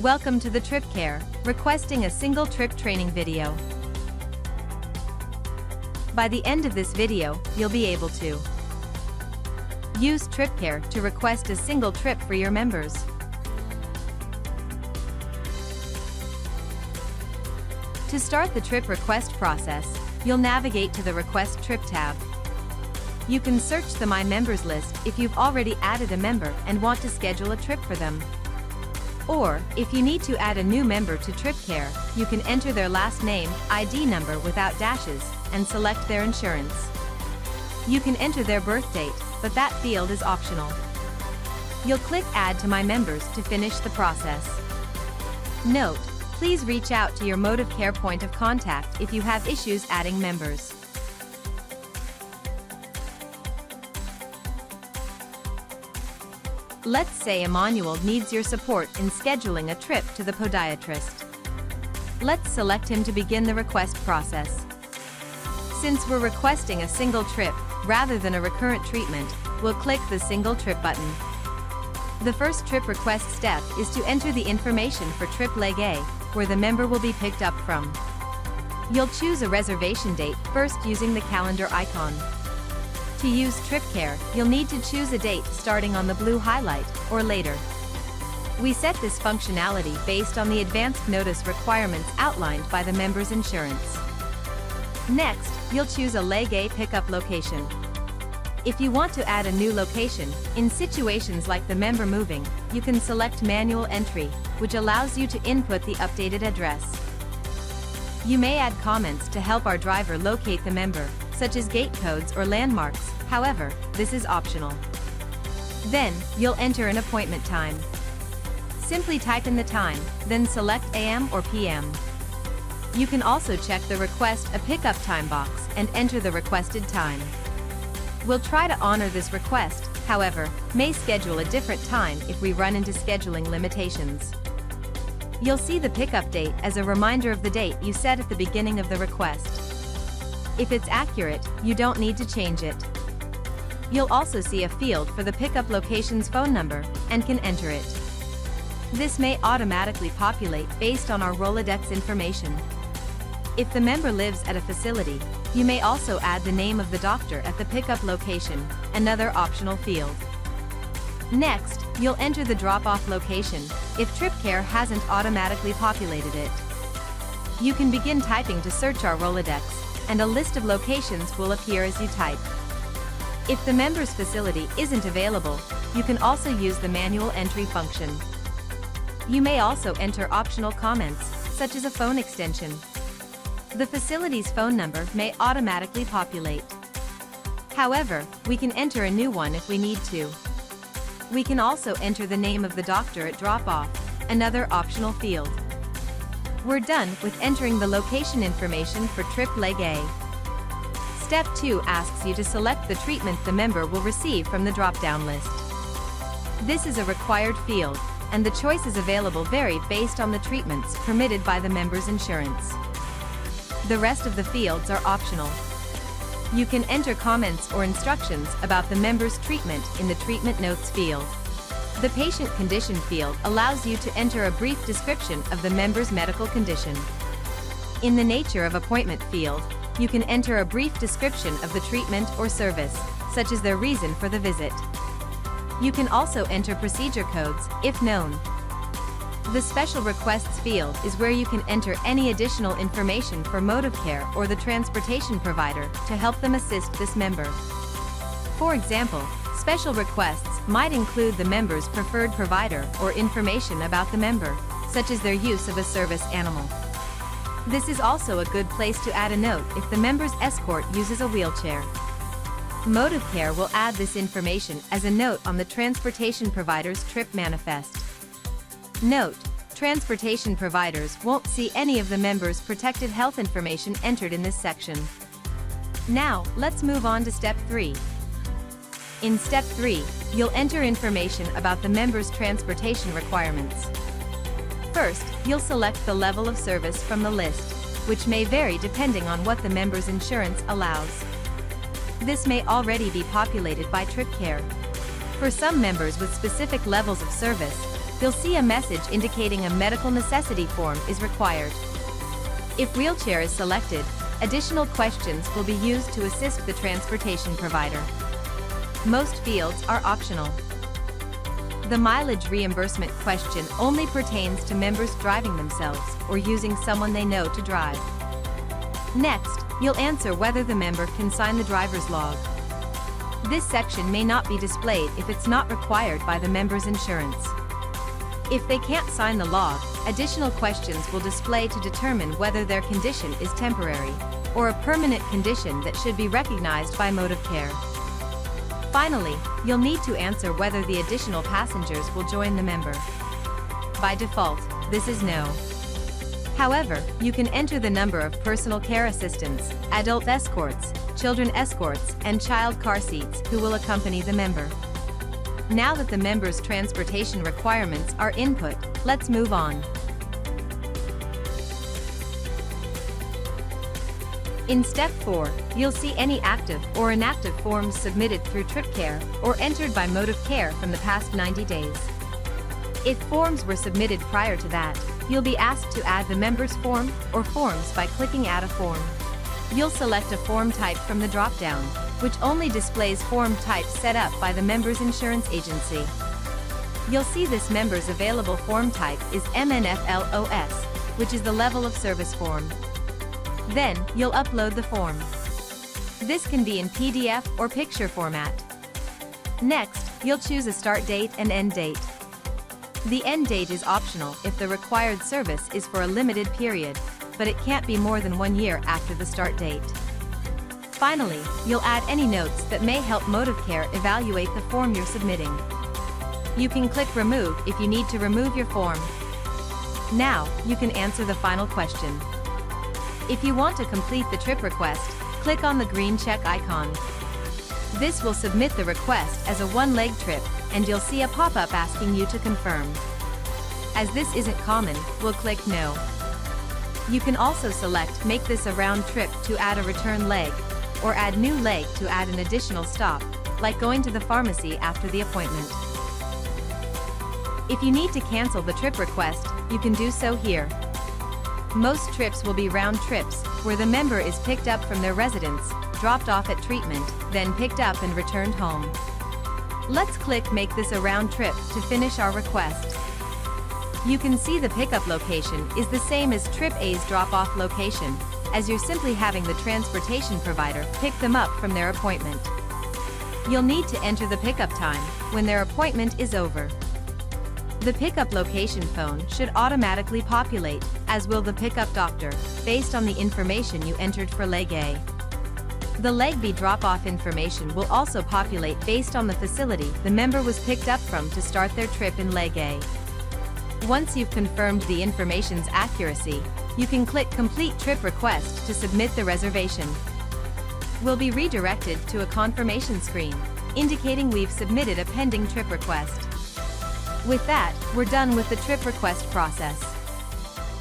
Welcome to the TripCare, requesting a single trip training video. By the end of this video, you'll be able to use TripCare to request a single trip for your members. To start the trip request process, you'll navigate to the Request Trip tab. You can search the My Members list if you've already added a member and want to schedule a trip for them. Or, if you need to add a new member to TripCare, you can enter their last name, ID number without dashes, and select their insurance. You can enter their birth date, but that field is optional. You'll click Add to My Members to finish the process. Note: please reach out to your mode of care point of contact if you have issues adding members. Let's say Emmanuel needs your support in scheduling a trip to the podiatrist. Let's select him to begin the request process. Since we're requesting a single trip, rather than a recurrent treatment, we'll click the Single Trip button. The first trip request step is to enter the information for trip leg A, where the member will be picked up from. You'll choose a reservation date first using the calendar icon. To use TripCare, you'll need to choose a date starting on the blue highlight, or later. We set this functionality based on the advanced notice requirements outlined by the member's insurance. Next, you'll choose a Leg A pickup location. If you want to add a new location, in situations like the member moving, you can select Manual Entry, which allows you to input the updated address. You may add comments to help our driver locate the member, such as gate codes or landmarks. However, this is optional. Then, you'll enter an appointment time. Simply type in the time, then select AM or PM. You can also check the Request a Pickup Time box and enter the requested time. We'll try to honor this request, however, may schedule a different time if we run into scheduling limitations. You'll see the pickup date as a reminder of the date you set at the beginning of the request. If it's accurate, you don't need to change it. You'll also see a field for the pickup location's phone number, and can enter it. This may automatically populate based on our Rolodex information. If the member lives at a facility, you may also add the name of the doctor at the pickup location, another optional field. Next, you'll enter the drop-off location, if TripCare hasn't automatically populated it. You can begin typing to search our Rolodex, and a list of locations will appear as you type. If the member's facility isn't available, you can also use the manual entry function. You may also enter optional comments, such as a phone extension. The facility's phone number may automatically populate. However, we can enter a new one if we need to. We can also enter the name of the doctor at drop-off, another optional field. We're done with entering the location information for trip leg A. Step 2 asks you to select the treatment the member will receive from the drop-down list. This is a required field, and the choices available vary based on the treatments permitted by the member's insurance. The rest of the fields are optional. You can enter comments or instructions about the member's treatment in the Treatment Notes field. The Patient Condition field allows you to enter a brief description of the member's medical condition. In the Nature of Appointment field, you can enter a brief description of the treatment or service, such as their reason for the visit. You can also enter procedure codes, if known. The Special Requests field is where you can enter any additional information for mode of care or the transportation provider to help them assist this member. For example, special requests might include the member's preferred provider or information about the member, such as their use of a service animal. This is also a good place to add a note if the member's escort uses a wheelchair. Mode of care will add this information as a note on the transportation provider's trip manifest. Note: transportation providers won't see any of the member's protected health information entered in this section. Now, let's move on to Step 3. In Step 3, you'll enter information about the member's transportation requirements. First, you'll select the level of service from the list, which may vary depending on what the member's insurance allows. This may already be populated by TripCare. For some members with specific levels of service, you'll see a message indicating a medical necessity form is required. If wheelchair is selected, additional questions will be used to assist the transportation provider. Most fields are optional. The mileage reimbursement question only pertains to members driving themselves or using someone they know to drive. Next, you'll answer whether the member can sign the driver's log. This section may not be displayed if it's not required by the member's insurance. If they can't sign the log, additional questions will display to determine whether their condition is temporary or a permanent condition that should be recognized by mode of care. Finally, you'll need to answer whether the additional passengers will join the member. By default, this is no. However, you can enter the number of personal care assistants, adult escorts, children escorts, and child car seats who will accompany the member. Now that the member's transportation requirements are input, let's move on. In Step 4, you'll see any active or inactive forms submitted through TripCare or entered by mode of care from the past 90 days. If forms were submitted prior to that, you'll be asked to add the member's form or forms by clicking Add a Form. You'll select a form type from the drop-down, which only displays form types set up by the member's insurance agency. You'll see this member's available form type is MNFLOS, which is the level of service form. Then, you'll upload the form. This can be in PDF or picture format. Next, you'll choose a start date and end date. The end date is optional if the required service is for a limited period, but it can't be more than 1 year after the start date. Finally, you'll add any notes that may help mode of care evaluate the form you're submitting. You can click Remove if you need to remove your form. Now, you can answer the final question. If you want to complete the trip request, click on the green check icon. This will submit the request as a one-leg trip, and you'll see a pop-up asking you to confirm. As this isn't common, we'll click No. You can also select Make this a round trip to add a return leg, or add new leg to add an additional stop, like going to the pharmacy after the appointment. If you need to cancel the trip request, you can do so here. Most trips will be round trips, where the member is picked up from their residence, dropped off at treatment, then picked up and returned home. Let's click Make this a round trip to finish our request. You can see the pickup location is the same as Trip A's drop-off location, as you're simply having the transportation provider pick them up from their appointment. You'll need to enter the pickup time when their appointment is over. The pickup location phone should automatically populate, as will the pickup doctor, based on the information you entered for Leg A. The Leg B drop-off information will also populate based on the facility the member was picked up from to start their trip in Leg A. Once you've confirmed the information's accuracy, you can click Complete Trip Request to submit the reservation. We'll be redirected to a confirmation screen, indicating we've submitted a pending trip request. With that, we're done with the trip request process.